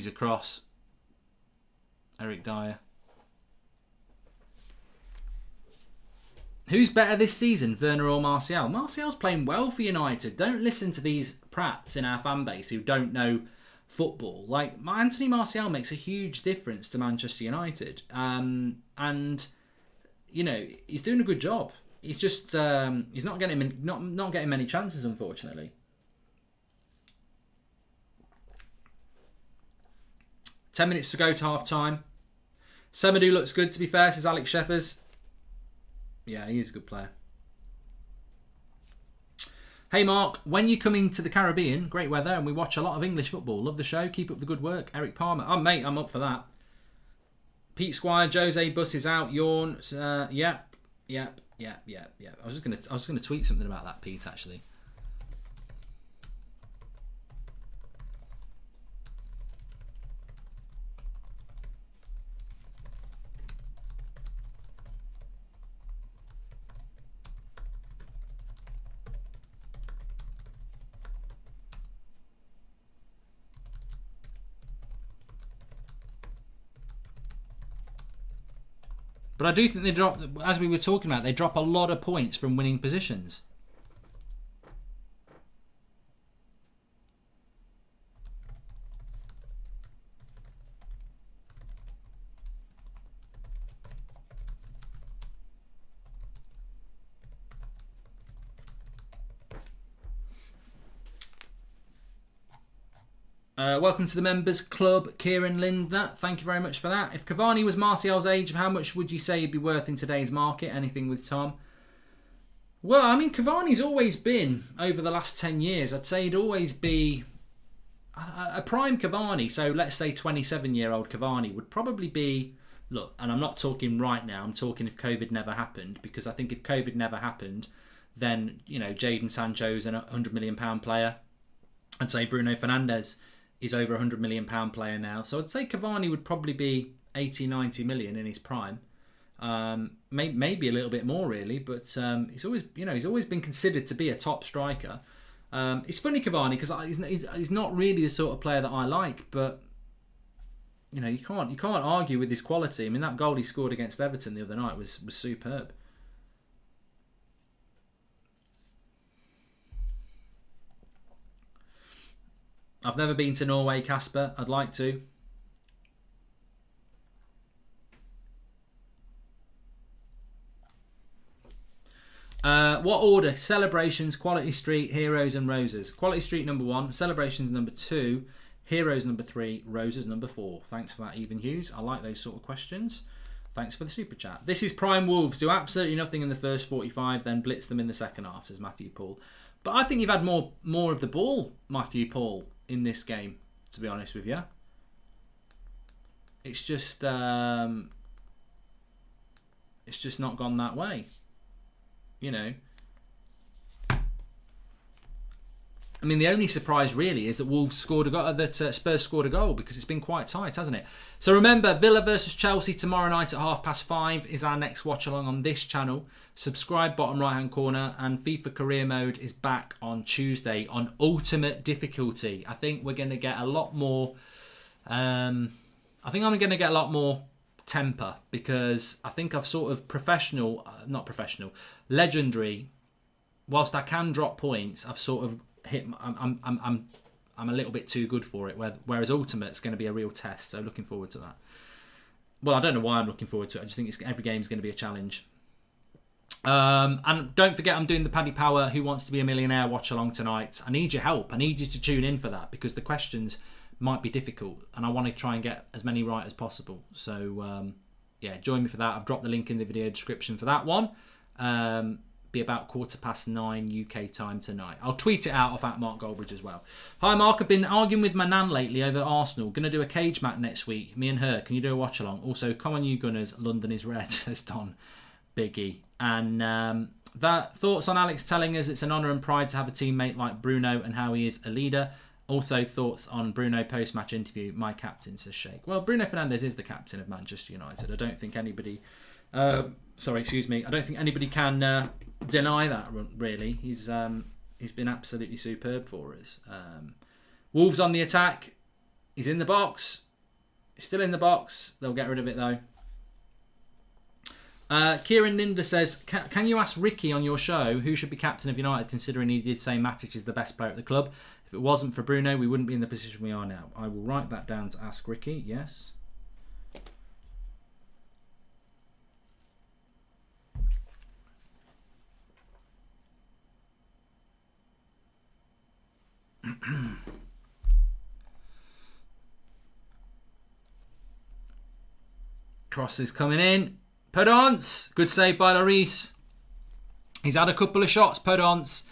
He's across. Eric Dyer. Who's better this season, Werner or Martial? Martial's playing well for United. Don't listen to these prats in our fan base who don't know football. Like, Anthony Martial makes a huge difference to Manchester United. And, you know, he's doing a good job. He's just he's not getting many chances, unfortunately. 10 minutes to go to half time. Semedo looks good, to be fair, says Alex Sheffers. Yeah, he is a good player. Hey Mark, when you coming to the Caribbean, great weather, and we watch a lot of English football. Love the show, keep up the good work. Eric Palmer. Oh mate, I'm up for that. Pete Squire, Jose Bus is out, yawn. Yep. I was just gonna tweet something about that, Pete, actually. But I do think they drop, as we were talking about, they drop a lot of points from winning positions. Welcome to the members club, Kieran Lindner. Thank you very much for that. If Cavani was Martial's age, how much would you say he'd be worth in today's market? Anything with Tom? Well, I mean, Cavani's always been, over the last 10 years, I'd say he'd always be a prime Cavani. So let's say 27-year-old Cavani would probably be, look, and I'm not talking right now, I'm talking if COVID never happened, because I think if COVID never happened, then, you know, Jadon Sancho's a £100 million player. I'd say Bruno Fernandes is over £100 million player now. So I'd say Cavani would probably be 80, 90 million in his prime. Maybe a little bit more, really. But he's always been considered to be a top striker. It's funny, Cavani, because he's not really the sort of player that I like. But you know, you can't argue with his quality. I mean, that goal he scored against Everton the other night was superb. I've never been to Norway, Casper. I'd like to. What order? Celebrations, Quality Street, Heroes and Roses. Quality Street number 1, Celebrations number 2, Heroes number 3, Roses number 4. Thanks for that, Even Hughes. I like those sort of questions. Thanks for the super chat. This is Prime Wolves. Do absolutely nothing in the first 45, then blitz them in the second half, says Matthew Paul. But I think you've had more of the ball, Matthew Paul, in this game, to be honest with you. It's just not gone that way. You know. I mean, the only surprise really is that Wolves scored a goal, that Spurs scored a goal, because it's been quite tight, hasn't it? So remember, Villa versus Chelsea tomorrow night at 5:30 is our next watch along on this channel. Subscribe, bottom right hand corner, and FIFA Career Mode is back on Tuesday on Ultimate Difficulty. I think we're going to get a lot more. I think I'm going to get a lot more temper, because I think I've sort of legendary. Whilst I can drop points, I've sort of hit. I'm a little bit too good for it. Whereas Ultimate's going to be a real test. So looking forward to that. Well, I don't know why I'm looking forward to it. I just think every game is going to be a challenge. And don't forget, I'm doing the Paddy Power Who Wants to Be a Millionaire watch along tonight. I need your help. I need you to tune in for that, because the questions might be difficult and I want to try and get as many right as possible. So yeah, join me for that. I've dropped the link in the video description for that one. Be about 9:15 UK time tonight. I'll tweet it out off at Mark Goldbridge as well. Hi Mark, I've been arguing with my nan lately over Arsenal. Going to do a cage match next week. Me and her. Can you do a watch along? Also, come on you Gunners. London is red, says Don Biggie. And that thoughts on Alex telling us it's an honour and pride to have a teammate like Bruno and how he is a leader. Also, thoughts on Bruno post-match interview. My captain, says Sheikh. Well, Bruno Fernandes is the captain of Manchester United. I don't think anybody... I don't think anybody can deny that, really. He's been absolutely superb for us. Wolves on the attack. He's in the box. He's still in the box. They'll get rid of it though. Kieran Ninder says, can you ask Ricky on your show who should be captain of United, considering he did say Matic is the best player at the club? If it wasn't for Bruno, we wouldn't be in the position we are now. I will write that down to ask Ricky. Yes. Cross is coming in. Podence. Good save by Lloris. He's had a couple of shots, Podence.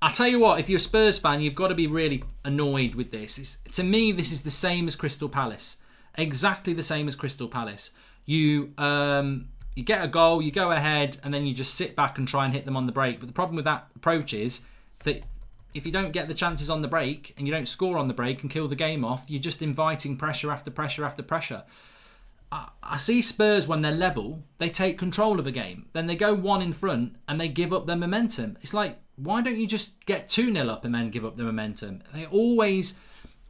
I tell you what, if you're a Spurs fan, you've got to be really annoyed with this. To me, this is the same as Crystal Palace. Exactly the same as Crystal Palace. You get a goal, you go ahead, and then you just sit back and try and hit them on the break. But the problem with that approach is that if you don't get the chances on the break and you don't score on the break and kill the game off, you're just inviting pressure after pressure after pressure. I see Spurs, when they're level, they take control of a game. Then they go one in front and they give up their momentum. It's like, why don't you just get 2-0 up and then give up the momentum? They always...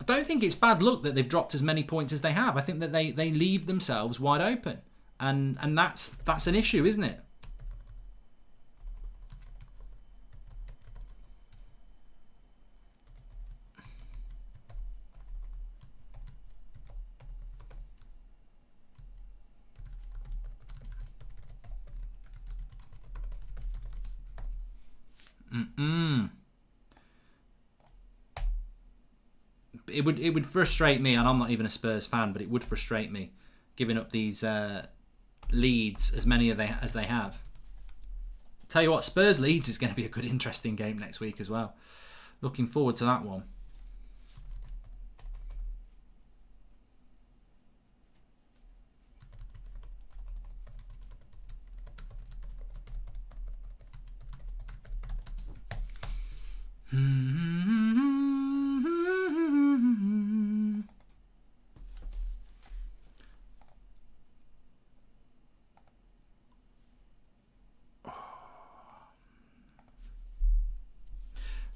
I don't think it's bad luck that they've dropped as many points as they have. I think that they leave themselves wide open. And that's an issue, isn't it? It would frustrate me, and I'm not even a Spurs fan, but it would frustrate me giving up these leads as many as they have. Tell you what, Spurs Leeds is going to be a good, interesting game next week as well. Looking forward to that one.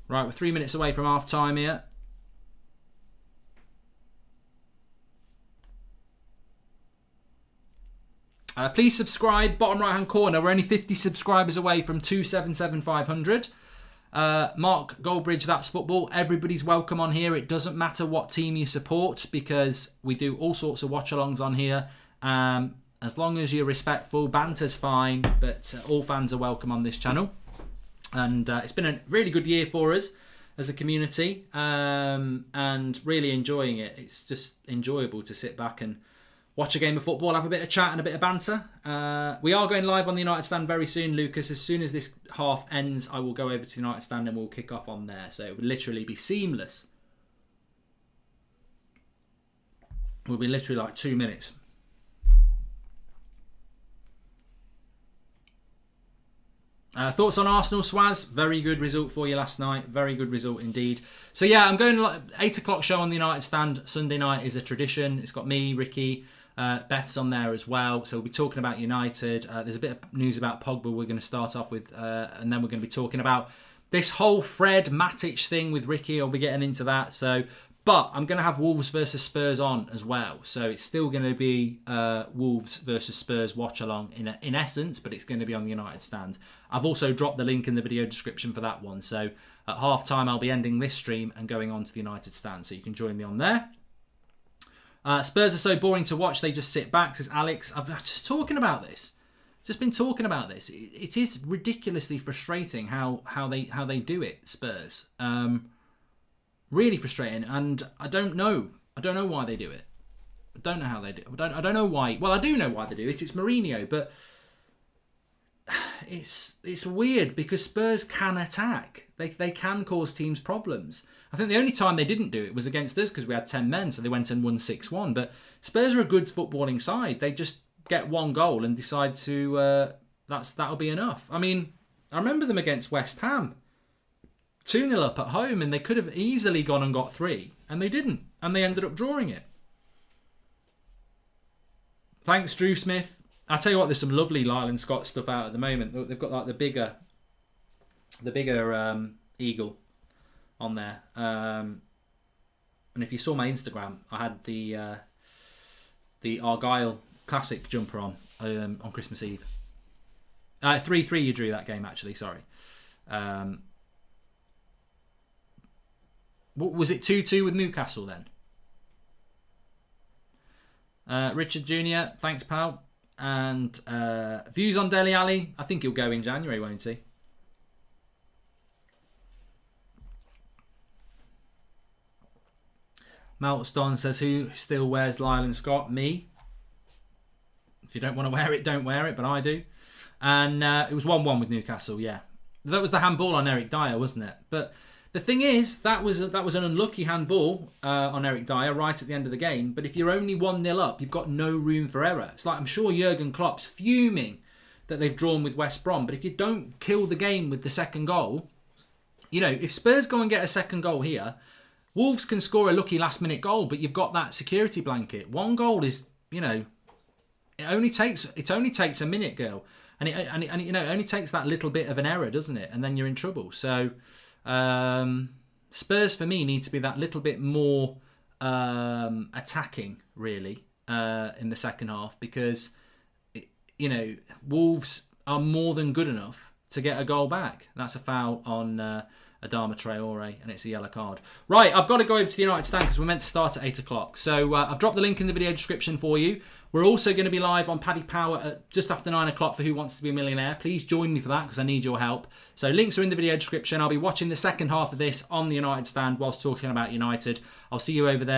Right, we're 3 minutes away from half time here. Please subscribe, bottom right hand corner. We're only 50 subscribers away from 277,500. Mark Goldbridge, that's football. Everybody's welcome on here. It doesn't matter what team you support, because we do all sorts of watch-alongs on here. As long as you're respectful, banter's fine, but all fans are welcome on this channel. And it's been a really good year for us as a community, and really enjoying it. It's just enjoyable to sit back and watch a game of football, have a bit of chat and a bit of banter. We are going live on the United Stand very soon, Lucas. As soon as this half ends, I will go over to the United Stand and we'll kick off on there. So it would literally be seamless. It will be literally like 2 minutes. Thoughts on Arsenal, Swaz? Very good result for you last night. Very good result indeed. So yeah, I'm going 8 o'clock show on the United Stand. Sunday night is a tradition. It's got me, Ricky, Beth's on there as well. So we'll be talking about United. There's a bit of news about Pogba we're going to start off with. And then we're going to be talking about this whole Fred Matic thing with Ricky. I'll be getting into that. But I'm going to have Wolves versus Spurs on as well. So it's still going to be Wolves versus Spurs watch along in essence, but it's going to be on the United Stand. I've also dropped the link in the video description for that one. So at half time, I'll be ending this stream and going on to the United Stand. So you can join me on there. Spurs are so boring to watch. They just sit back, says Alex. I've just talking about this. Just been talking about this. It is ridiculously frustrating how they do it, Spurs. Really frustrating, and I don't know why they do it. I don't know how they do it. I don't know why. Well, I do know why they do it. It's Mourinho, but it's weird because Spurs can attack. They can cause teams problems. I think the only time they didn't do it was against us because we had 10 men, so they went and won 6-1. But Spurs are a good footballing side. They just get one goal and decide to that'll be enough. I mean, I remember them against West Ham. 2-0 up at home, and they could have easily gone and got 3, and they didn't, and they ended up drawing it. Thanks, Drew Smith. I'll tell you what, there's some lovely Lyle and Scott stuff out at the moment. They've got like the bigger eagle on there. And if you saw my Instagram, I had the Argyle Classic jumper on Christmas Eve. 3-3 you drew that game, actually, sorry. What was it, 2-2 with Newcastle then? Richard Jr., thanks, pal. And views on Dele Alli? I think he'll go in January, won't he? Meltstone says, who still wears Lyle and Scott? Me. If you don't want to wear it, don't wear it, but I do. And it was 1-1 with Newcastle, yeah. That was the handball on Eric Dyer, wasn't it? But the thing is, that was an unlucky handball on Eric Dyer right at the end of the game. But if you're only 1-0 up, you've got no room for error. It's like, I'm sure Jurgen Klopp's fuming that they've drawn with West Brom. But if you don't kill the game with the second goal, you know, if Spurs go and get a second goal here, Wolves can score a lucky last-minute goal, but you've got that security blanket. One goal is, you know, it only takes a minute, girl. And you know, it only takes that little bit of an error, doesn't it? And then you're in trouble. So Spurs, for me, need to be that little bit more attacking, really, in the second half, because, you know, Wolves are more than good enough to get a goal back. That's a foul on Adama Traore, and it's a yellow card. Right, I've got to go over to the United stand because we're meant to start at 8 o'clock. So I've dropped the link in the video description for you. We're also going to be live on Paddy Power at just after 9 o'clock for Who Wants to Be a Millionaire. Please join me for that because I need your help. So links are in the video description. I'll be watching the second half of this on the United stand whilst talking about United. I'll see you over there.